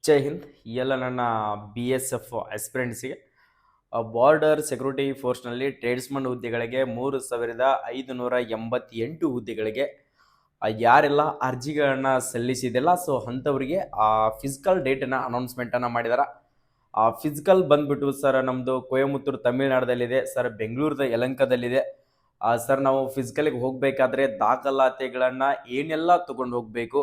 ಜೈ ಹಿಂದ್. ಎಲ್ಲ ನನ್ನ ಬಿ ಎಸ್ ಎಫ್ ಆಸ್ಪಿರೆಂಟ್ಸಿಗೆ ಬಾರ್ಡರ್ ಸೆಕ್ಯೂರಿಟಿ ಫೋರ್ಸ್ನಲ್ಲಿ ಟ್ರೇಡ್ಸ್ಮನ್ ಹುದ್ದೆಗಳಿಗೆ 3,588 ಹುದ್ದೆಗಳಿಗೆ ಯಾರೆಲ್ಲ ಅರ್ಜಿಗಳನ್ನ ಸಲ್ಲಿಸಿದೆಲ್ಲ ಸೊ ಅಂಥವರಿಗೆ ಫಿಸಿಕಲ್ ಡೇಟನ್ನು ಅನೌನ್ಸ್ಮೆಂಟನ್ನು ಮಾಡಿದಾರೆ. ಫಿಸಿಕಲ್ ಬಂದ್ಬಿಟ್ಟು ಸರ್ ನಮ್ಮದು ಕೊಯಮತ್ತೂರು ತಮಿಳ್ನಾಡದಲ್ಲಿದೆ, ಸರ್ ಬೆಂಗಳೂರದ ಯಲಂಕದಲ್ಲಿದೆ. ಸರ್ ನಾವು ಫಿಸಿಕಲ್ಗೆ ಹೋಗಬೇಕಾದ್ರೆ ದಾಖಲಾತಿಗಳನ್ನು ಏನೆಲ್ಲ ತಗೊಂಡು ಹೋಗಬೇಕು,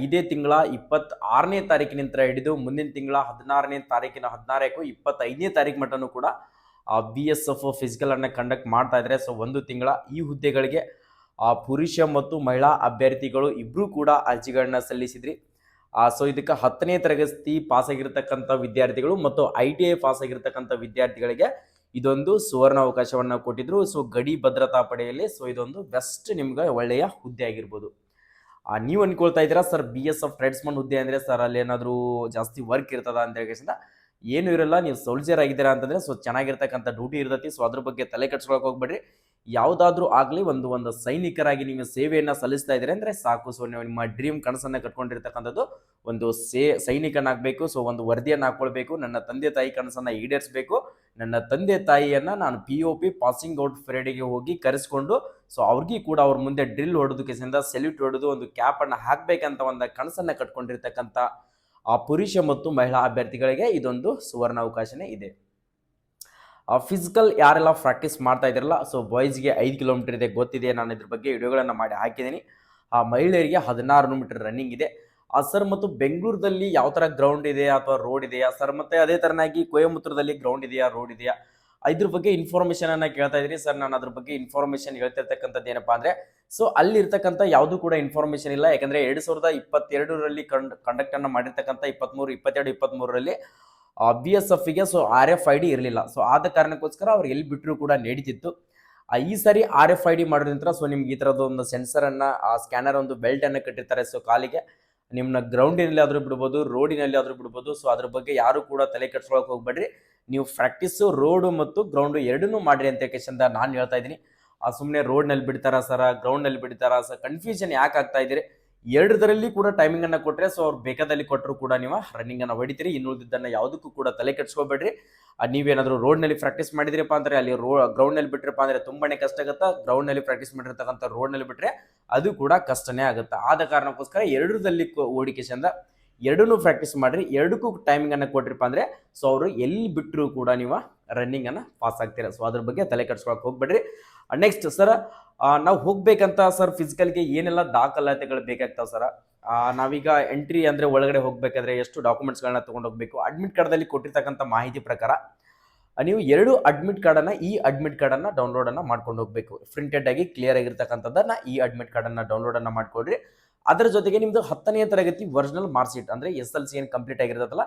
ಇದೇ ತಿಂಗಳ 26ನೇ ತಾರೀಕಿನಿಂದ ಹಿಡಿದು ಮುಂದಿನ ತಿಂಗಳ 16ನೇ ತಾರೀಕಿನ 16 25ನೇ ತಾರೀಕು ಮಟ್ಟನೂ ಕೂಡ ಬಿ ಎಸ್ ಎಫ್ ಫಿಸಿಕಲ್ ಅನ್ನ ಕಂಡಕ್ಟ್ ಮಾಡ್ತಾ ಇದ್ದಾರೆ. ಸೊ ಒಂದು ತಿಂಗಳ ಈ ಹುದ್ದೆಗಳಿಗೆ ಪುರುಷ ಮತ್ತು ಮಹಿಳಾ ಅಭ್ಯರ್ಥಿಗಳು ಇಬ್ಬರು ಕೂಡ ಅರ್ಜಿಗಳನ್ನ ಸಲ್ಲಿಸಿದ್ರಿ. ಸೊ ಇದಕ್ಕೆ 10ನೇ ತರಗತಿ ಪಾಸ್ ಆಗಿರ್ತಕ್ಕಂಥ ವಿದ್ಯಾರ್ಥಿಗಳು ಮತ್ತು ITI ಪಾಸ್ ಆಗಿರ್ತಕ್ಕಂಥ ವಿದ್ಯಾರ್ಥಿಗಳಿಗೆ ಇದೊಂದು ಸುವರ್ಣ ಅವಕಾಶವನ್ನು ಕೊಟ್ಟಿದ್ರು. ಸೊ ಗಡಿ ಭದ್ರತಾ ಪಡೆಯಲ್ಲಿ ಸೊ ಇದೊಂದು ಬೆಸ್ಟ್ ನಿಮ್ಗೆ ಒಳ್ಳೆಯ ಹುದ್ದೆ ಆಗಿರ್ಬೋದು. ನೀವು ಅನ್ಕೊಳ್ತಾ ಇದ್ದೀರಾ sir B S F tradesman ಹುದ್ದೆ ಅಂದರೆ ಸರ್ ಅಲ್ಲಿ ಏನಾದರೂ ಜಾಸ್ತಿ ವರ್ಕ್ ಇರ್ತದ ಅಂತ ಹೇಳಿ. ಏನು ಇರಲ್ಲ, ನೀವು ಸೋಲ್ಜರ್ ಆಗಿದ್ದೀರಾ ಅಂತಂದರೆ ಸೊ ಚೆನ್ನಾಗಿರ್ತಕ್ಕಂಥ ಡ್ಯೂಟಿ ಇರ್ತೈತಿ. ಸೊ ಅದ್ರ ಬಗ್ಗೆ ತಲೆ ಕೆಡ್ಸ್ಕೊಳಕ್ಕೆ ಹೋಗ್ಬೇಡ್ರಿ. ಯಾವುದಾದ್ರೂ ಆಗಲಿ ಒಂದು ಸೈನಿಕರಾಗಿ ನೀವು ಸೇವೆಯನ್ನು ಸಲ್ಲಿಸ್ತಾ ಇದ್ದೀರಿ ಅಂದರೆ ಸಾಕು. ಸೊ ನೀವು ನಿಮ್ಮ ಡ್ರೀಮ್ ಕನಸನ್ನು ಕಟ್ಕೊಂಡಿರ್ತಕ್ಕಂಥದ್ದು ಒಂದು ಸೈನಿಕನಾಗಬೇಕು. ಸೊ ಒಂದು ವರದಿಯನ್ನು ಹಾಕ್ಕೊಳ್ಬೇಕು, ನನ್ನ ತಂದೆ ತಾಯಿ ಕನಸನ್ನು ಈಡೇರಿಸಬೇಕು, ನನ್ನ ತಂದೆ ತಾಯಿಯನ್ನು ನಾನು POP ಪಾಸಿಂಗ್ ಔಟ್ ಪರೇಡಿಗೆ ಹೋಗಿ ಕರೆಸ್ಕೊಂಡು ಸೊ ಅವ್ರಿಗೆ ಕೂಡ ಅವ್ರ ಮುಂದೆ ಡ್ರಿಲ್ ಹೊಡೆದು ಸೆಲ್ಯೂಟ್ ಹೊಡೆದು ಒಂದು ಕ್ಯಾಪನ್ನು ಹಾಕಬೇಕಂತ ಒಂದು ಕನಸನ್ನು ಕಟ್ಕೊಂಡಿರ್ತಕ್ಕಂಥ ಪುರುಷ ಮತ್ತು ಮಹಿಳಾ ಅಭ್ಯರ್ಥಿಗಳಿಗೆ ಇದೊಂದು ಸುವರ್ಣ ಅವಕಾಶನೇ ಇದೆ. ಫಿಸಿಕಲ್ ಯಾರೆಲ್ಲ ಪ್ರಾಕ್ಟೀಸ್ ಮಾಡ್ತಾ ಇದ್ದೀರಲ್ಲ, ಸೊ ಬಾಯ್ಸ್ಗೆ 5 ಕಿಲೋಮೀಟರ್ ಇದೆ, ಗೊತ್ತಿದೆ, ನಾನು ಇದ್ರ ಬಗ್ಗೆ ವಿಡಿಯೋಗಳನ್ನು ಮಾಡಿ ಹಾಕಿದ್ದೀನಿ. ಮಹಿಳೆಯರಿಗೆ 16 ಮೀಟರ್ ರನ್ನಿಂಗ್ ಇದೆ. ಸರ್ ಮತ್ತು ಬೆಂಗಳೂರಲ್ಲಿ ಯಾವ ಥರ ಗ್ರೌಂಡ್ ಇದೆ ಅಥವಾ ರೋಡ್ ಇದೆಯಾ ಸರ್, ಮತ್ತೆ ಅದೇ ಥರನಾಗಿ ಕೊಯಮತ್ತೂರದಲ್ಲಿ ಗ್ರೌಂಡ್ ಇದೆಯಾ ರೋಡ್ ಇದೆಯಾ, ಇದ್ರ ಬಗ್ಗೆ ಇನ್ಫಾರ್ಮೇಷನ್ ಅನ್ನ ಕೇಳ್ತಾ ಇದ್ರಿ. ಸರ್ ನಾನು ಅದ್ರ ಬಗ್ಗೆ ಇನ್ಫಾರ್ಮೇಷನ್ ಹೇಳ್ತಿರ್ತಕ್ಕಂಥದ್ದು ಏನಪ್ಪಾ ಅಂದ್ರೆ ಸೊ ಅಲ್ಲಿ ಇರ್ತಕ್ಕಂಥ ಯಾವುದು ಕೂಡ ಇನ್ಫಾರ್ಮೇಷನ್ ಇಲ್ಲ. ಯಾಕಂದ್ರೆ 2022ರಲ್ಲಿ ಕಂಡಕ್ಟ್ ಅನ್ನ ಮಾಡಿರ್ತಕ್ಕಂಥ 23, 22, 23ರಲ್ಲಿ BSF ಗೆ ಸೊ RFID ಇರಲಿಲ್ಲ. ಸೊ ಆದ ಕಾರಣಕ್ಕೋಸ್ಕರ ಅವ್ರು ಎಲ್ಲಿ ಬಿಟ್ಟರು ಕೂಡ ನಡೀತಿತ್ತು. ಈ ಸಾರಿ RFID ಮಾಡೋದ್ರಿಂದ ಸೊ ನಿಮ್ಗೆ ಈ ಥರದ ಒಂದು ಸೆನ್ಸರ್ ಅನ್ನ ಸ್ಕ್ಯಾನರ್ ಒಂದು ಬೆಲ್ಟ್ ಅನ್ನ ಕಟ್ಟಿರ್ತಾರೆ. ಸೊ ಕಾಲಿಗೆ ನಿಮ್ಮನ್ನ ಗ್ರೌಂಡಿನಲ್ಲಿ ಆದ್ರೂ ಬಿಡ್ಬೋದು, ರೋಡಿನಲ್ಲಿ ಆದ್ರೂ ಬಿಡ್ಬೋದು. ಸೊ ಅದ್ರ ಬಗ್ಗೆ ಯಾರು ಕೂಡ ತಲೆ ಕೆಡ್ಸ್ಕೊಳಕ್ ಹೋಗ್ಬೇಡ್ರಿ. ನೀವು ಪ್ರಾಕ್ಟೀಸು ರೋಡು ಮತ್ತು ಗ್ರೌಂಡು ಎರಡನ್ನೂ ಮಾಡ್ರಿ ಅಂತ ಕೇಶಂದ ನಾನು ಹೇಳ್ತಾ ಇದ್ದೀನಿ. ಸುಮ್ಮನೆ ರೋಡ್ನಲ್ಲಿ ಬಿಡ್ತಾರಾ ಸರ, ಗ್ರೌಂಡ್ನಲ್ಲಿ ಬಿಡ್ತಾರಾ ಸರ್, ಕನ್ಫ್ಯೂಷನ್ ಯಾಕೆ ಆಗ್ತಾ ಇದ್ದೀರಿ? ಎರಡರಲ್ಲಿ ಕೂಡ ಟೈಮಿಂಗ್ ಅನ್ನ ಕೊಟ್ಟರೆ ಸೊ ಅವ್ರು ಬೇಕಾದಲ್ಲಿ ಕೊಟ್ಟರು ಕೂಡ ನೀವು ರನ್ನಿಂಗ್ ಅನ್ನ ಹೊಡಿತೀರಿ. ಇನ್ನುಳಿದನ್ನ ಯಾವುದಕ್ಕೂ ಕೂಡ ತಲೆ ಕೆಡ್ಸ್ಕೊಬೇಡ್ರಿ. ನೀವೇನಾದರೂ ರೋಡ್ನಲ್ಲಿ ಪ್ರಾಕ್ಟೀಸ್ ಮಾಡಿದ್ರಪ್ಪ ಅಂದ್ರೆ ಅಲ್ಲಿ ಗ್ರೌಂಡ್ನಲ್ಲಿ ಬಿಟ್ರಪ್ಪ ಅಂದ್ರೆ ತುಂಬಾನೇ ಕಷ್ಟ ಆಗುತ್ತೆ. ಗ್ರೌಂಡ್ನಲ್ಲಿ ಪ್ರಾಕ್ಟೀಸ್ ಮಾಡಿರ್ತಕ್ಕಂಥ ರೋಡ್ನಲ್ಲಿ ಬಿಟ್ರೆ ಅದು ಕೂಡ ಕಷ್ಟನೇ ಆಗುತ್ತೆ. ಆದ ಕಾರಣಕ್ಕೋಸ್ಕರ ಎರಡರಲ್ಲಿ ಓಡಿಕೆಶಂದ ಎರಡನ್ನೂ ಪ್ರಾಕ್ಟೀಸ್ ಮಾಡ್ರಿ. ಎರಡಕ್ಕೂ ಟೈಮಿಂಗ್ ಅನ್ನ ಕೊಟ್ರಿಪ್ಪ ಅಂದ್ರೆ ಸೊ ಅವರು ಎಲ್ಲಿ ಬಿಟ್ಟರು ಕೂಡ ನೀವು ರನ್ನಿಂಗ್ ಅನ್ನ ಪಾಸ್ ಆಗ್ತೀರಾ. ಸೊ ಅದ್ರ ಬಗ್ಗೆ ತಲೆ ಕೆಡ್ಸ್ಕೊಳಕ್ ಹೋಗ್ಬೇಡ್ರಿ. ನೆಕ್ಸ್ಟ್ ಸರ್, ನಾವು ಹೋಗ್ಬೇಕಂತ ಸರ್ ಫಿಸಿಕಲ್ಗೆ ಏನೆಲ್ಲ ದಾಖಲಾತಿಗಳು ಬೇಕಾಗ್ತಾವ ಸರ್? ನಾವೀಗ ಎಂಟ್ರಿ ಅಂದ್ರೆ ಒಳಗಡೆ ಹೋಗ್ಬೇಕಾದ್ರೆ ಎಷ್ಟು ಡಾಕ್ಯುಮೆಂಟ್ಸ್ಗಳನ್ನ ತಗೊಂಡು ಹೋಗ್ಬೇಕು? ಅಡ್ಮಿಟ್ ಕಾರ್ಡ್ದಲ್ಲಿ ಕೊಟ್ಟಿರ್ತಕ್ಕಂಥ ಮಾಹಿತಿ ಪ್ರಕಾರ ನೀವು 2 ಅಡ್ಮಿಟ್ ಕಾರ್ಡನ್ನು ಈ ಅಡ್ಮಿಟ್ ಕಾರ್ಡನ್ನು ಡೌನ್ಲೋಡ್ ಅನ್ನ ಮಾಡ್ಕೊಂಡು ಹೋಗ್ಬೇಕು. ಪ್ರಿಂಟೆಡ್ ಆಗಿ ಕ್ಲಿಯರ್ ಆಗಿರ್ತಕ್ಕಂಥದ್ದನ್ನ ಈ ಅಡ್ಮಿಟ್ ಕಾರ್ಡನ್ನು ಡೌನ್ಲೋಡ್ ಅನ್ನ ಮಾಡ್ಕೊಡ್ರಿ. ಅದರ ಜೊತೆಗೆ ನಿಮ್ದು 10ನೇ ತರಗತಿ ಒರಿಜಿನಲ್ ಮಾರ್ಕ್ ಶೀಟ್ ಅಂದ್ರೆ SLC ಏನು ಕಂಪ್ಲೀಟ್ ಆಗಿರ್ತದಲ್ಲ.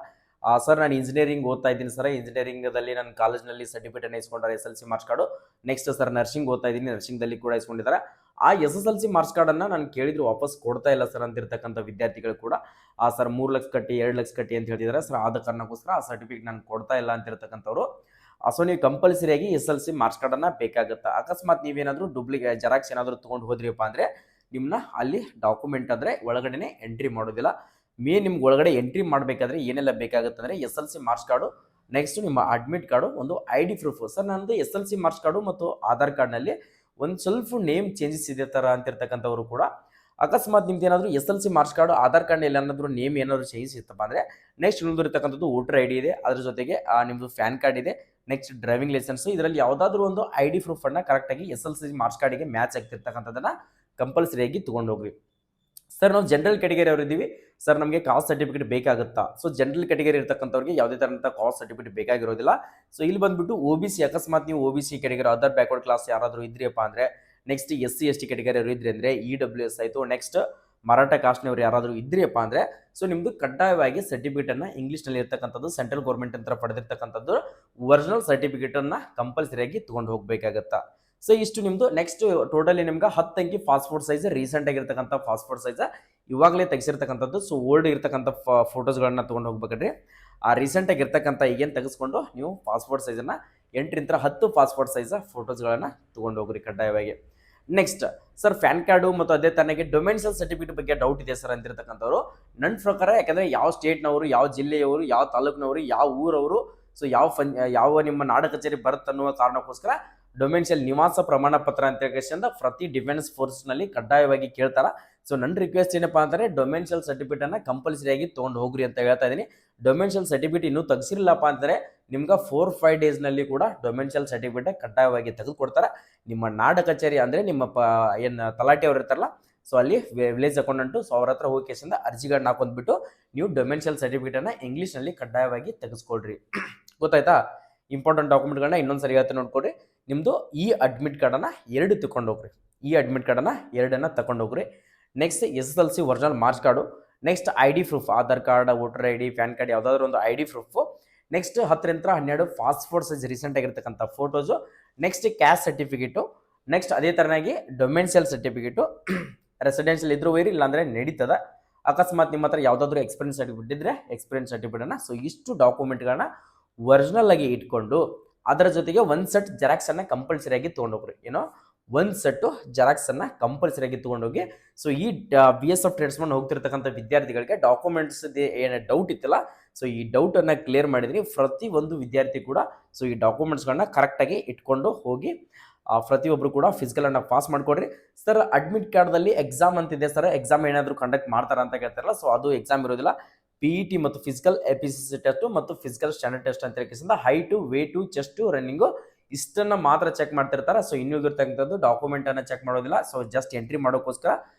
ಸರ್ ನಾನು ಇಂಜಿನಿಯರಿಂಗ್ ಓದ್ತಾ ಇದ್ದೀನಿ ಸರ್, ಇಂಜಿನಿಯರಿಂಗದಲ್ಲಿ ನನ್ನ ಕಾಲೇಜ್ನಲ್ಲಿ ಸರ್ಟಿಫಿಕೇಟ್ ಅನ್ನು ಇಸ್ಕೊಂಡಾರೆ SLC marks card. Next sir nursing ಓದ್ತಾ ಇದ್ದೀನಿ, ನರ್ಸಿಂಗ್ದಲ್ಲಿ ಕೂಡ ಇಸ್ಕೊಂಡಿದ್ದಾರೆ. ಆ SSLC ಮಾರ್ಕ್ಸ್ ಕಾರ್ಡನ್ನು ನಾನು ಕೇಳಿದ್ರು ವಾಪಸ್ ಕೊಡ್ತಾ ಇಲ್ಲ ಸರ್ ಅಂತಿರ್ತಕ್ಕಂಥ ವಿದ್ಯಾರ್ಥಿಗಳು ಕೂಡ ಸರ್ 3 ಲಕ್ಷ ಕಟ್ಟಿ 2 ಲಕ್ಷ ಕಟ್ಟಿ ಅಂತ ಹೇಳ್ತಿದ್ದಾರೆ ಸರ್. ಆದ ಕಾರಣಕ್ಕೋಸ್ಕರ ಆ ಸರ್ಟಿಫಿಕೇಟ್ ನಾನು ಕೊಡ್ತಾ ಇಲ್ಲ ಅಂತಿರ್ತಕ್ಕಂಥವ್ರು ಸೊ ನೀವು ಕಂಪಲ್ಸರಿಯಾಗಿ SLC ಮಾರ್ಕ್ಸ್ ಕಾರ್ಡನ್ನು ಬೇಕಾಗುತ್ತೆ. ಅಕಸ್ಮಾತ್ ನೀವೇನಾದರೂ ಡೂಪ್ಲಿಕೇಟ್ ಜೆರಾಕ್ಸ್ ಏನಾದರೂ ತೊಗೊಂಡು ಹೋದ್ರಿಯಪ್ಪ ಅಂದರೆ ನಿಮ್ಮನ್ನ ಅಲ್ಲಿ ಡಾಕ್ಯುಮೆಂಟ್ ಅಂದರೆ ಒಳಗಡೆ ಎಂಟ್ರಿ ಮಾಡೋದಿಲ್ಲ. ನಿಮ್ಗೆ ಒಳಗಡೆ ಎಂಟ್ರಿ ಮಾಡಬೇಕಾದ್ರೆ ಏನೆಲ್ಲ ಬೇಕಾಗುತ್ತೆ ಅಂದರೆ SLC ಮಾರ್ಕ್ಸ್ ಕಾರ್ಡು, ನೆಕ್ಸ್ಟ್ ನಿಮ್ಮ ಅಡ್ಮಿಟ್ ಕಾರ್ಡು, ಒಂದು ID ಪ್ರೂಫ್. ಸರ್ ನನ್ನದು SLC ಮಾರ್ಕ್ಸ್ ಕಾರ್ಡು ಮತ್ತು ಆಧಾರ್ ಕಾರ್ಡ್ನಲ್ಲಿ ಒಂದು ಸ್ವಲ್ಪ ನೇಮ್ ಚೇಂಜಸ್ ಇದೆ ಥರ ಅಂತಿರ್ತಕ್ಕಂಥವ್ರು ಕೂಡ ಅಕಸ್ಮಾತ್ ನಿಮ್ದು ಏನಾದರೂ SLC ಮಾರ್ಕ್ಸ್ ಕಾರ್ಡು ಆಧಾರ್ ಕಾರ್ಡ್ನಲ್ಲಿ ಏನಾದರೂ ನೇಮ್ ಏನಾದರೂ ಚೇಂಜಸ್ ಇತ್ತಪ್ಪ ಅಂದರೆ ನೆಕ್ಸ್ಟ್ ಉಳಿದಿರ್ತಕ್ಕಂಥದ್ದು ವೋಟರ್ ID ಇದೆ, ಅದ್ರ ಜೊತೆಗೆ ನಿಮ್ಮದು ಪ್ಯಾನ್ ಕಾರ್ಡ್ ಇದೆ, ನೆಕ್ಸ್ಟ್ ಡ್ರೈವಿಂಗ್ ಲೈಸೆನ್ಸ್. ಇದರಲ್ಲಿ ಯಾವುದಾದ್ರೂ ಒಂದು ID ಪ್ರೂಫ್ ಅನ್ನ ಕರೆಕ್ಟಾಗಿ SLC ಮಾರ್ಕ್ಸ್ ಕಾರ್ಡಿಗೆ ಮ್ಯಾಚ್ ಆಗ್ತಿರ್ತಕ್ಕಂಥದ್ದನ್ನ ಕಂಪಲ್ಸರಿಯಾಗಿ ತೊಗೊಂಡೋಗ್ರಿ. ಸರ್ ನಾವು ಜನರಲ್ ಕ್ಯಾಟಗರಿ ಅವರು ಇದ್ದೀವಿ ಸರ್, ನಮಗೆ ಕಾಸ್ಟ್ ಸರ್ಟಿಫಿಕೇಟ್ ಬೇಕಾಗುತ್ತಾ? ಸೊ ಜನರಲ್ ಕ್ಯಾಟಗರಿ ಇರ್ತಕ್ಕಂಥವ್ರಿಗೆ ಯಾವುದೇ ಥರದ ಕಾಸ್ಟ್ ಸರ್ಟಿಫಿಕೇಟ್ ಬೇಕಾಗಿರೋದಿಲ್ಲ. ಸೊ ಇಲ್ಲಿ ಬಂದ್ಬಿಟ್ಟು OBC, ಅಕಸ್ಮಾತ್ ನೀವು OBC category other backward class ಯಾರಾದರೂ ಇದ್ರಿಯಪ್ಪ ಅಂದರೆ, ನೆಕ್ಸ್ಟ್ SC ST ಕ್ಯಾಟಗರಿ ಅವರು ಇದ್ರಿ ಅಂದರೆ EWS ಆಯಿತು, ನೆಕ್ಸ್ಟ್ ಮರಾಠ ಕಾಸ್ಟ್ನವ್ರು ಯಾರಾದರೂ ಇದ್ರಿಯಪ್ಪ ಅಂದರೆ ಸೊ ನಿಮ್ಮದು ಕಡ್ಡಾಯವಾಗಿ ಸರ್ಟಿಫಿಕೇಟನ್ನು ಇಂಗ್ಲೀಷ್ನಲ್ಲಿ ಇರ್ತಕ್ಕಂಥದ್ದು ಸೆಂಟ್ರಲ್ ಗೌರ್ಮೆಂಟ್ ಅಂತ ಪಡೆದಿರ್ತಕ್ಕಂಥದ್ದು ಒರಿಜಿನಲ್ ಸರ್ಟಿಫಿಕೇಟನ್ನು ಕಂಪಲ್ಸರಿಯಾಗಿ ತೊಗೊಂಡು ಹೋಗಬೇಕಾಗತ್ತಾ. ಸೊ ಇಷ್ಟು ನಿಮ್ಮದು. ನೆಕ್ಸ್ಟ್ ಟೋಟಲಿ ನಿಮ್ಗೆ 10 ಅಂಕಿ ಪಾಸ್ಪೋರ್ಟ್ ಸೈಜ್, ರೀಸೆಂಟ್ ಆಗಿರ್ತಕ್ಕಂಥ ಪಾಸ್ಪೋರ್ಟ್ ಸೈಜ್ ಇವಾಗಲೇ ತೆಗೆಸಿರ್ತಕ್ಕಂಥದ್ದು. ಸೊ ಓಲ್ಡ್ ಇರ್ತಕ್ಕಂಥ ಫೋಟೋಸ್ಗಳನ್ನ ತೊಗೊಂಡು ಹೋಗ್ಬೇಕ್ರಿ. ರೀಸೆಂಟ್ ಆಗಿರ್ತಕ್ಕಂಥ ಈಗೇನು ತೆಗೆಸ್ಕೊಂಡು ನೀವು ಪಾಸ್ಪೋರ್ಟ್ ಸೈಜನ್ನು 8ರಿಂದ 10 ಪಾಸ್ಪೋರ್ಟ್ ಸೈಜ್ ಫೋಟೋಸ್ಗಳನ್ನು ತೊಗೊಂಡು ಹೋಗ್ರಿ ಕಡ್ಡಾಯವಾಗಿ. ನೆಕ್ಸ್ಟ್ ಸರ್ ಪ್ಯಾನ್ ಕಾರ್ಡು ಮತ್ತು ಅದೇ ತನಗೆ ಡೊಮೆನ್ಷಿಯಲ್ ಸರ್ಟಿಫಿಕೇಟ್ ಬಗ್ಗೆ ಡೌಟ್ ಇದೆ ಸರ್ ಅಂತಿರ್ತಕ್ಕಂಥವ್ರು ನನ್ನ ಪ್ರಕಾರ, ಯಾಕಂದರೆ ಯಾವ ಸ್ಟೇಟ್ನವರು, ಯಾವ ಜಿಲ್ಲೆಯವರು, ಯಾವ ತಾಲೂಕಿನವರು, ಯಾವ ಊರವರು, ಸೊ ಯಾವ ನಿಮ್ಮ ನಾಡ ಕಚೇರಿ ಬರುತ್ತೆ ಅನ್ನುವ ಕಾರಣಕ್ಕೋಸ್ಕರ ಡೊಮೆನ್ಷಿಯಲ್ ನಿವಾಸ ಪ್ರಮಾಣ ಪತ್ರ ಅಂತ ಹೇಳಿದ ಪ್ರತಿ ಡಿಫೆನ್ಸ್ ಫೋರ್ಸ್ನಲ್ಲಿ ಕಡ್ಡಾಯವಾಗಿ ಕೇಳ್ತಾರ. ಸೊ ನನ್ನ ರಿಕ್ವೆಸ್ಟ್ ಏನಪ್ಪಾ ಅಂದರೆ ಡೊಮೆನ್ಷಿಯಲ್ ಸರ್ಟಿಫಿಕೇಟನ್ನು ಕಂಪಲ್ಸರಿಯಾಗಿ ತೊಗೊಂಡು ಹೋಗ್ರಿ ಅಂತ ಹೇಳ್ತಾ ಇದ್ದೀನಿ. ಡೊಮೆನ್ಷಿಯಲ್ ಸರ್ಟಿಫಿಕೇಟ್ ಇನ್ನೂ ತೆಗೆಸಿರಲಿಲ್ಲಪ್ಪ ಅಂದರೆ ನಿಮ್ಗೆ 4-5 ಡೇಸ್ನಲ್ಲಿ ಕೂಡ ಡೊಮೆನ್ಷಿಯಲ್ ಸರ್ಟಿಫಿಕೇಟ್ ಕಡ್ಡಾಯವಾಗಿ ತೆಗೆದುಕೊಡ್ತಾರೆ. ನಿಮ್ಮ ನಾಡ ಕಚೇರಿ ಅಂದರೆ ನಿಮ್ಮ ಏನು ತಲಾಟಿ ಅವ್ರು ಇರ್ತಾರಲ್ಲ, ಸೊ ಅಲ್ಲಿ ವಿಲೇಜ್ ಅಕೌಂಟೆಂಟು, ಸೊ ಅವ್ರ ಹತ್ರ ಹೋಗಿ ಕೇಸಿಂದ ಅರ್ಜಿಗಳನ್ನ ಹಾಕೊಂಡ್ಬಿಟ್ಟು ನೀವು ಡೊಮೆನ್ಷಿಯಲ್ ಸರ್ಟಿಫಿಕೇಟನ್ನು ಇಂಗ್ಲೀಷ್ನಲ್ಲಿ ಕಡ್ಡಾಯವಾಗಿ ತೆಗೆಸ್ಕೊಳ್ರಿ. ಗೊತ್ತಾಯ್ತಾ? ಇಂಪಾರ್ಟೆಂಟ್ ಡಾಕ್ಯುಮೆಂಟ್ಗಳನ್ನ ಇನ್ನೊಂದು ಸರಿ ಹೇಳ್ತೀನಿ ನೋಡ್ಕೊಡ್ರಿ. ನಿಮ್ಮದು ಈ ಅಡ್ಮಿಟ್ ಕಾರ್ಡನ್ನು 2 ತಗೊಂಡೋಗ್ರಿ. ಈ ಅಡ್ಮಿಟ್ ಕಾರ್ಡನ್ನು 2 ತಗೊಂಡೋಗ್ರಿ. Next SSLC original marks card, next ID proof, Aadhaar card, voter ID, pan card, ಯಾವುದಾದ್ರೂ ಒಂದು ID proof. Next 10-12 passport size recent ಆಗಿರ್ತಕ್ಕಂಥ photos. Next caste certificate. Next ಅದೇ ಥರನಾಗಿ ಡೊಮೆನ್ಷಿಯಲ್ ಸರ್ಟಿಫಿಕೇಟು. ರೆಸಿಡೆನ್ಷಿಯಲ್ ಇದ್ರೂ ವೈರಿ, ಇಲ್ಲಾಂದರೆ ನಡೀತದ. ಅಕಸ್ಮಾತ್ ನಿಮ್ಮ ಹತ್ರ ಯಾವುದಾದ್ರೂ ಎಕ್ಸ್ಪೀರಿಯನ್ಸ್ ಸರ್ಟಿಫಿಕೇಟ್ ಇದ್ದರೆ ಎಕ್ಸ್ಪೀರಿಯನ್ಸ್ ಸರ್ಟಿಫಿಕೇಟನ್ನು, ಸೊ ಇಷ್ಟು ಡಾಕ್ಯುಮೆಂಟ್ಗಳನ್ನ ಒರಿಜಿನಲ್ ಆಗಿ ಇಟ್ಕೊಂಡು ಅದರ ಜೊತೆಗೆ ಒಂದು ಸೆಟ್ ಜೆರಾಕ್ಸನ್ನು ಕಂಪಲ್ಸರಿಯಾಗಿ ತೊಗೊಂಡೋಗ್ರಿ. ಒಂದು ಸೆಟ್ಟು ಜೆರಾಕ್ಸನ್ನು ಕಂಪಲ್ಸರಿಯಾಗಿ ತೊಗೊಂಡೋಗಿ. ಸೊ ಈ BSF ಟ್ರೇಡ್ಸ್ಮನ್ ಹೋಗ್ತಿರ್ತಕ್ಕಂಥ ವಿದ್ಯಾರ್ಥಿಗಳಿಗೆ ಡಾಕ್ಯುಮೆಂಟ್ಸ್ ಏನು ಡೌಟ್ ಇತ್ತಲ್ಲ, ಸೊ ಈ ಡೌಟನ್ನು ಕ್ಲಿಯರ್ ಮಾಡಿದ್ರಿ. ಪ್ರತಿ ಒಂದು ವಿದ್ಯಾರ್ಥಿ ಕೂಡ ಸೊ ಈ ಡಾಕ್ಯುಮೆಂಟ್ಸ್ಗಳನ್ನ ಕರೆಕ್ಟಾಗಿ ಇಟ್ಕೊಂಡು ಹೋಗಿ ಪ್ರತಿಯೊಬ್ಬರು ಕೂಡ ಫಿಸಿಕಲನ್ನು ಪಾಸ್ ಮಾಡಿಕೊಡ್ರಿ. ಸರ್ ಅಡ್ಮಿಟ್ ಕಾರ್ಡ್ದಲ್ಲಿ ಎಕ್ಸಾಮ್ ಅಂತಿದೆ ಸರ್, ಎಕ್ಸಾಮ್ ಏನಾದರೂ ಕಂಡಕ್ಟ್ ಮಾಡ್ತಾರ ಅಂತ ಕೇಳ್ತಾರಲ್ಲ, ಸೊ ಅದು ಎಕ್ಸಾಮ್ ಇರೋದಿಲ್ಲ. PET ಮತ್ತು ಫಿಸಿಕಲ್ APCC ಟೆಸ್ಟು ಮತ್ತು ಫಿಸಿಕಲ್ ಸ್ಟ್ಯಾಂಡರ್ಡ್ ಟೆಸ್ಟ್ ಅಂತ ಹೇಳಿಕೆಸಿಂದ ಹೈಟು, ವೇಟು, ಚೆಸ್ಟು, ರನ್ನಿಂಗು ಇಷ್ಟನ್ನು ಮಾತ್ರ ಚೆಕ್ ಮಾಡ್ತಿರ್ತಾರೆ. ಸೊ ಇನ್ನುಳಿದಿರ್ತಕ್ಕಂಥದ್ದು ಡಾಕ್ಯುಮೆಂಟನ್ನು ಚೆಕ್ ಮಾಡೋದಿಲ್ಲ. ಸೊ ಜಸ್ಟ್ ಎಂಟ್ರಿ ಮಾಡೋಕ್ಕೋಸ್ಕರ.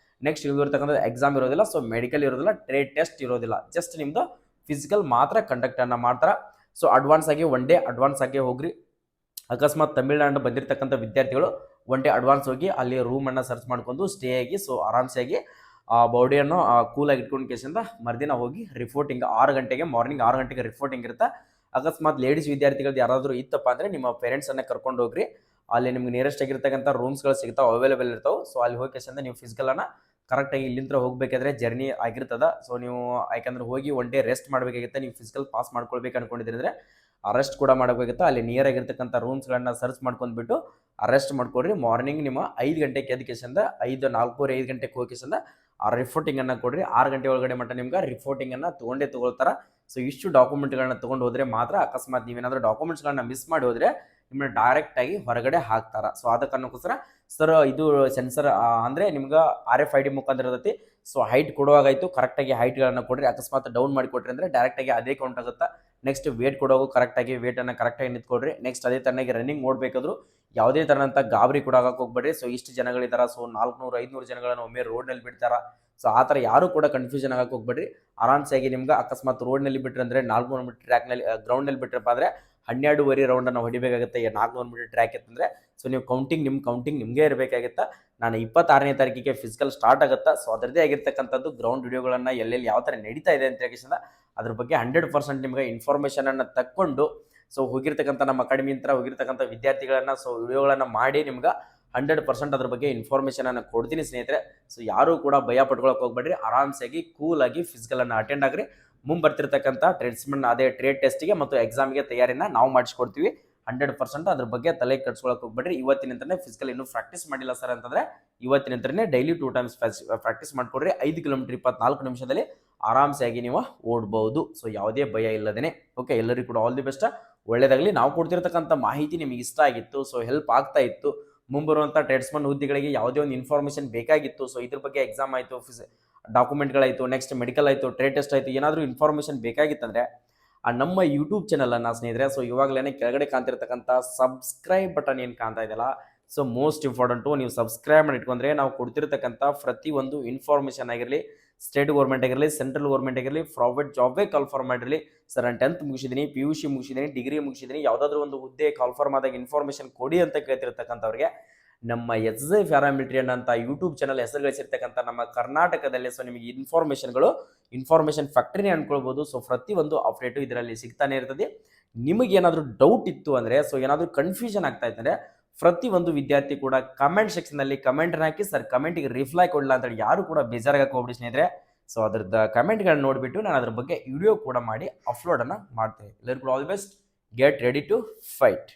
ನೆಕ್ಸ್ಟ್ ಇಲ್ಲಿರ್ತಕ್ಕಂಥದ್ದು ಎಕ್ಸಾಮ್ ಇರೋದಿಲ್ಲ, ಸೊ ಮೆಡಿಕಲ್ ಇರೋದಿಲ್ಲ, ಟ್ರೇಡ್ ಟೆಸ್ಟ್ ಇರೋದಿಲ್ಲ. ಜಸ್ಟ್ ನಿಮ್ಮದು ಫಿಸಿಕಲ್ ಮಾತ್ರ ಕಂಡಕ್ಟನ್ನು ಮಾಡ್ತಾರೆ. ಸೊ ಅಡ್ವಾನ್ಸ್ ಆಗಿ 1 ಡೇ ಅಡ್ವಾನ್ಸ್ ಆಗಿ ಹೋಗ್ರಿ. ಅಕಸ್ಮಾತ್ ತಮಿಳ್ನಾಡು ಬಂದಿರತಕ್ಕಂಥ ವಿದ್ಯಾರ್ಥಿಗಳು 1 ಡೇ ಅಡ್ವಾನ್ಸ್ ಹೋಗಿ ಅಲ್ಲಿ ರೂಮನ್ನು ಸರ್ಚ್ ಮಾಡ್ಕೊಂಡು ಸ್ಟೇ ಆಗಿ, ಸೊ ಆರಾಮ್ಸಾಗಿ ಬಾಡಿಯನ್ನು ಕೂಲಾಗಿ ಇಟ್ಕೊಂಡು ಕೇಸಿಂದ ಮರುದಿನ ಹೋಗಿ ರಿಪೋರ್ಟಿಂಗ್ 6 ಗಂಟೆಗೆ, ಮಾರ್ನಿಂಗ್ 6 ಗಂಟೆಗೆ ರಿಪೋರ್ಟಿಂಗ್ ಇರುತ್ತೆ. ಅಕಸ್ಮಾತ್ ಲೇಡೀಸ್ ವಿದ್ಯಾರ್ಥಿಗಳು ಯಾರಾದರೂ ಇತ್ತಪ್ಪ ಅಂದರೆ ನಿಮ್ಮ ಪೇರೆಂಟ್ಸನ್ನು ಕರ್ಕೊಂಡು ಹೋಗ್ರಿ. ಅಲ್ಲಿ ನಿಮ್ಗೆ ನಿಯರೆಸ್ಟ್ ಆಗಿರ್ತಕ್ಕಂಥ ರೂಮ್ಸ್ಗಳು ಸಿಗ್ತಾವೆ, ಅವೈಲೇಬಲ್ ಇರ್ತಾವೆ. ಸೊ ಅಲ್ಲಿ ಹೋಗಿ ಕೇಸಿಂದ ನೀವು ಫಿಸಿಕಲನ್ನು ಕರೆಕ್ಟಾಗಿ ಇಲ್ಲಿಂದ ಹೋಗಬೇಕಾದ್ರೆ ಜರ್ನಿ ಆಗಿರ್ತದೆ. ಸೊ ನೀವು ಯಾಕಂದ್ರೆ ಹೋಗಿ 1 ಡೇ ರೆಸ್ಟ್ ಮಾಡಬೇಕಾಗುತ್ತೆ. ನೀವು ಫಿಸಿಕಲ್ ಪಾಸ್ ಮಾಡ್ಕೊಳ್ಬೇಕು ಅನ್ಕೊಂಡಿದ್ರೆ ಅರೆಸ್ಟ್ ಕೂಡ ಮಾಡಬೇಕಾಗುತ್ತೆ. ಅಲ್ಲಿ ನಿಯರ್ ಆಗಿರ್ತಕ್ಕಂಥ ರೂಮ್ಸ್ಗಳನ್ನ ಸರ್ಚ್ ಮಾಡ್ಕೊಂಡ್ಬಿಟ್ಟು ಅರೆಸ್ಟ್ ಮಾಡ್ಕೊಡ್ರಿ. ಮಾರ್ನಿಂಗ್ ನಿಮ್ಮ 5 ಗಂಟೆಗೆ ಎದ್ದು ಕೇಸಿಂದ 4:45 ಗಂಟೆಗೆ ಹೋಗಿ ಕೇಸಿಂದ ಆ ರಿಪೋರ್ಟಿಂಗನ್ನು ಕೊಡ್ರಿ. 6 ಗಂಟೆ ಒಳಗಡೆ ಮಟ್ಟ ನಿಮ್ಗೆ ರಿಪೋರ್ಟಿಂಗನ್ನು ತೊಗೊಳ್ತಾರೆ. ಸೊ ಇಷ್ಟು ಡಾಕ್ಯುಮೆಂಟ್ಗಳನ್ನ ತೊಗೊಂಡು ಹೋದರೆ ಮಾತ್ರ. ಅಕಸ್ಮಾತ್ ನೀವೇನಾದರೂ ಡಾಕ್ಯುಮೆಂಟ್ಸ್ಗಳನ್ನ ಮಿಸ್ ಮಾಡಿ ಹೋದರೆ ನಿಮ್ಮನ್ನ ಡೈರೆಕ್ಟಾಗಿ ಹೊರಗಡೆ ಹಾಕ್ತಾರೆ. ಸೊ ಆದ ಕಾರಣಕ್ಕೋಸ್ಕರ ಸರ್ ಇದು ಸೆನ್ಸರ್ ಅಂದರೆ ನಿಮ್ಗೆ RFID ಮುಖಾಂತರ ಇರ್ತೈತಿ. ಸೊ ಹೈಟ್ ಕೊಡುವಾಗಾಯಿತು ಕರೆಕ್ಟಾಗಿ ಹೈಟ್ಗಳನ್ನು ಕೊಡ್ರಿ. ಅಕಸ್ಮಾತ್ ಡೌನ್ ಮಾಡಿ ಕೊಟ್ರಿ ಅಂದರೆ ಡೈರೆಕ್ಟಾಗಿ ಅದೇ ಕೌಂಟ್ ಆಗುತ್ತೆ. ನೆಕ್ಸ್ಟ್ ವೇಟ್ ಕೊಡೋದು ಕರೆಕ್ಟಾಗಿ ವೇಟನ್ನು ಕರೆಕ್ಟಾಗಿ ನಿಂತ್ಕೊಡ್ರಿ. ನೆಕ್ಸ್ಟ್ ಅದೇ ಥರನಾಗಿ ರನ್ನಿಂಗ್ ಓಡಬೇಕಾದ್ರು ಯಾವುದೇ ಥರನಂಥ ಗಾಬರಿ ಕೂಡ ಆಗಕ್ಕೆ ಹೋಗ್ಬೇಡ್ರಿ. ಸೊ ಇಷ್ಟು ಜನಗಳಿದ್ದಾರೆ, ಸೊ 400-500 ಜನಗಳನ್ನು ಒಮ್ಮೆ ರೋಡ್ನಲ್ಲಿ ಬಿಡ್ತಾರೆ. ಸೊ ಆ ಥರ ಯಾರು ಕೂಡ ಕನ್ಫ್ಯೂಷನ್ ಆಗಕ್ಕೆ ಹೋಗ್ಬೇಡ್ರಿ. ಆರಾಮ್ಸಾಗಿ ನಿಮ್ಗೆ ಅಕಸ್ಮಾತ್ ರೋಡ್ನಲ್ಲಿ ಬಿಟ್ಟರೆ ಅಂದರೆ 400 ಮೀಟರ್ ಟ್ರ್ಯಾಕ್ನಲ್ಲಿ ಗ್ರೌಂಡ್ನಲ್ಲಿ ಬಿಟ್ಟರಪ್ಪ ಅಂದರೆ 12.5 ರೌಂಡನ್ನು ಹೊಡಿಬೇಕಾಗುತ್ತೆ. 400 ಮೀಟರ್ ಟ್ರ್ಯಾಕ್ ಇತ್ತಂದರೆ ಸೊ ನೀವು ನಿಮ್ಮ ಕೌಂಟಿಂಗ್ ನಿಮಗೆ ಇರಬೇಕಾಗುತ್ತೆ. ನಾನು 26ನೇ ತಾರೀಕಿಗೆ ಫಿಸಿಕಲ್ ಸ್ಟಾರ್ಟ್ ಆಗುತ್ತೆ. ಸೊ ಅದರದ್ದೇ ಆಗಿರ್ತಕ್ಕಂಥದ್ದು ಗ್ರೌಂಡ್ ವಿಡಿಯೋಗಳನ್ನು ಎಲ್ಲೆಲ್ಲಿ ಯಾವ ಥರ ನಡೀತಾ ಇದೆ ಅಂತ ಹೇಳಿದ ಅದ್ರ ಬಗ್ಗೆ 100% ನಿಮಗೆ ಇನ್ಫಾರ್ಮೇಷನನ್ನು ತಕ್ಕೊಂಡು ಸೊ ಹೋಗಿರ್ತಕ್ಕಂಥ ನಮ್ಮ ಅಕಾಡೆಮಿ ಹತ್ರ ಹೋಗಿರ್ತಕ್ಕಂಥ ವಿದ್ಯಾರ್ಥಿಗಳನ್ನು ಸೊ ವಿಡಿಯೋಗಳನ್ನು ಮಾಡಿ ನಿಮ್ಗೆ 100% ಅದ್ರ ಬಗ್ಗೆ ಇನ್ಫಾರ್ಮೇಷನನ್ನು ಕೊಡ್ತೀನಿ ಸ್ನೇಹಿತರೆ. ಸೊ ಯಾರೂ ಕೂಡ ಭಯ ಪಟ್ಕೊಳಕ್ಕೆ ಹೋಗ್ಬೇಡ್ರಿ. ಆರಾಮ್ಸಾಗಿ ಕೂಲಾಗಿ ಫಿಸಿಕಲನ್ನು ಅಟೆಂಡ್ ಆಗ್ರಿ. ಮುಂಬರ್ತಿರ್ತಕ್ಕಂಥ ಟ್ರೇಡ್ಸ್ಮನ್ ಅದೇ ಟ್ರೇಡ್ ಟೆಸ್ಟಿಗೆ ಮತ್ತು ಎಕ್ಸಾಮಿಗೆ ತಯಾರಿನ ನಾವು ಮಾಡಿಸ್ಕೊಡ್ತೀವಿ. 100% ಅದ್ರ ಬಗ್ಗೆ ತಲೆ ಕೆಡ್ಸ್ಕೊಳಕ್ಕೆ ಹೋಗ್ಬೇಡ್ರಿ. ಇವತ್ತಿನಿಂದನೇ ಫಿಸಿಕಲ್ ಇನ್ನೂ ಪ್ರಾಕ್ಟೀಸ್ ಮಾಡಿಲ್ಲ ಸರ್ ಅಂತಂದರೆ ಇವತ್ತಿನಿಂದನೇ ಡೈಲಿ 2 ಟೈಮ್ಸ್ ಪ್ರಾಕ್ಟೀಸ್ ಮಾಡ್ಕೊಡ್ರಿ. 5 ಕಿಲೋಮೀಟರ್ 24 ನಿಮಿಷದಲ್ಲಿ ಆರಾಮ್ಸಾಗಿ ನೀವು ಓಡ್ಬೋದು. ಸೊ ಯಾವುದೇ ಭಯ ಇಲ್ಲದೇ. ಓಕೆ, ಎಲ್ಲರಿಗೂ ಕೂಡ ಆಲ್ ದಿ ಬೆಸ್ಟ್, ಒಳ್ಳೆಯದಾಗಲಿ. ನಾವು ಕೊಡ್ತಿರ್ತಕ್ಕಂಥ ಮಾಹಿತಿ ನಿಮಗೆ ಇಷ್ಟ ಆಗಿತ್ತು, ಸೊ ಹೆಲ್ಪ್ ಆಗ್ತಾ ಇತ್ತು, ಮುಂಬರುವಂಥ ಟ್ರೇಡ್ಸ್ಮನ್ ಹುದ್ದೆಗಳಿಗೆ ಯಾವುದೇ ಒಂದು ಇನ್ಫಾರ್ಮೇಷನ್ ಬೇಕಾಗಿತ್ತು, ಸೊ ಇದ್ರ ಬಗ್ಗೆ ಎಕ್ಸಾಮ್ ಆಯಿತು, ಡಾಕ್ಯುಮೆಂಟ್ಗಳಾಯಿತು, ನೆಕ್ಸ್ಟ್ ಮೆಡಿಕಲ್ ಆಯಿತು, ಟ್ರೇಡ್ ಟೆಸ್ಟ್ ಆಯಿತು, ಏನಾದರೂ ಇನ್ಫಾರ್ಮೇಷನ್ ಬೇಕಾಗಿತ್ತಂದರೆ ನಮ್ಮ ಯೂಟ್ಯೂಬ್ ಚಾನಲನ್ನು ಸ್ನೇಹಿತರೆ ಸೊ ಇವಾಗಲೇ ಕೆಳಗಡೆ ಕಾಣ್ತಿರ್ತಕ್ಕಂಥ ಸಬ್ಸ್ಕ್ರೈಬ್ ಬಟನ್ ಏನು ಕಾಣ್ತಾ ಇದೆಯಲ್ಲ, ಸೊ ಮೋಸ್ಟ್ ಇಂಪಾರ್ಟೆಂಟು ನೀವು ಸಬ್ಸ್ಕ್ರೈಬ್ ಮಾಡಿ ಇಟ್ಕೊಂಡ್ರೆ ನಾವು ಕೊಡ್ತಿರ್ತಕ್ಕಂಥ ಪ್ರತಿಯೊಂದು ಇನ್ಫಾರ್ಮೇಷನ್ ಆಗಿರಲಿ, ಸ್ಟೇಟ್ ಗೌರ್ಮೆಂಟ್ ಆಗಿರಲಿ, ಸೆಂಟ್ರಲ್ ಗೌರ್ಮೆಂಟ್ ಆಗಿರಲಿ, ಪ್ರೈವೇಟ್ ಜಾಬೇ ಕಾಲ್ಫಾರ್ಮ್ ಮಾಡಿರಲಿ, ಸರ್ ನಾನು 10th ಮುಗಿಸಿದ್ದೀನಿ, PUC ಮುಗಿಸಿದ್ದೀನಿ, ಡಿಗ್ರಿ ಮುಗಿಸಿದ್ದೀನಿ, ಯಾವುದಾದ್ರೂ ಒಂದು ಹುದ್ದೆ ಕಾಲ್ಫಾರ್ಮ್ ಆದಾಗ ಇನ್ಫಾರ್ಮೇಷನ್ ಕೊಡಿ ಅಂತ ಕೇಳ್ತಿರ್ತಕ್ಕಂಥವ್ರಿಗೆ ನಮ್ಮ SJ ಪ್ಯಾರಾಮಿಲಿಟರಿ ಅಂತ ಯೂಟ್ಯೂಬ್ ಚಾನಲ್ ಹೆಸರು ಗಳಿಸಿರ್ತಕ್ಕಂಥ ನಮ್ಮ ಕರ್ನಾಟಕದಲ್ಲಿ ಸೊ ನಿಮಗೆ ಇನ್ಫಾರ್ಮೇಷನ್ ಫ್ಯಾಕ್ಟರಿನೇ ಅನ್ಕೊಳ್ಬೋದು. ಸೊ ಪ್ರತಿಯೊಂದು ಅಪ್ಡೇಟು ಇದರಲ್ಲಿ ಸಿಗ್ತಾನೆ ಇರ್ತದೆ. ನಿಮಗೇನಾದರೂ ಡೌಟ್ ಇತ್ತು ಅಂದರೆ, ಸೊ ಏನಾದರೂ ಕನ್ಫ್ಯೂಷನ್ ಆಗ್ತಾ ಇತ್ತು ಅಂದರೆ ಪ್ರತಿಯೊಂದು ವಿದ್ಯಾರ್ಥಿ ಕೂಡ ಕಮೆಂಟ್ ಸೆಕ್ಷನಲ್ಲಿ ಕಮೆಂಟನ್ನು ಹಾಕಿ, ಸರ್ ಕಮೆಂಟಿಗೆ ರಿಪ್ಲೈ ಕೊಡಲ್ಲ ಅಂತೇಳಿ ಯಾರು ಕೂಡ ಬೇಜಾರಾಗಕ್ಕೆ ಹೋಗ್ಬಿಡಿ ಸ್ನೇಹಿತರೆ. ಸೊ ಅದ್ರದ್ದು ಕಮೆಂಟ್ಗಳನ್ನ ನೋಡಿಬಿಟ್ಟು ನಾನು ಅದ್ರ ಬಗ್ಗೆ ವಿಡಿಯೋ ಕೂಡ ಮಾಡಿ ಅಪ್ಲೋಡನ್ನು ಮಾಡ್ತೇನೆ. ಎಲ್ಲರಿಗೂ all the best, get ready to fight.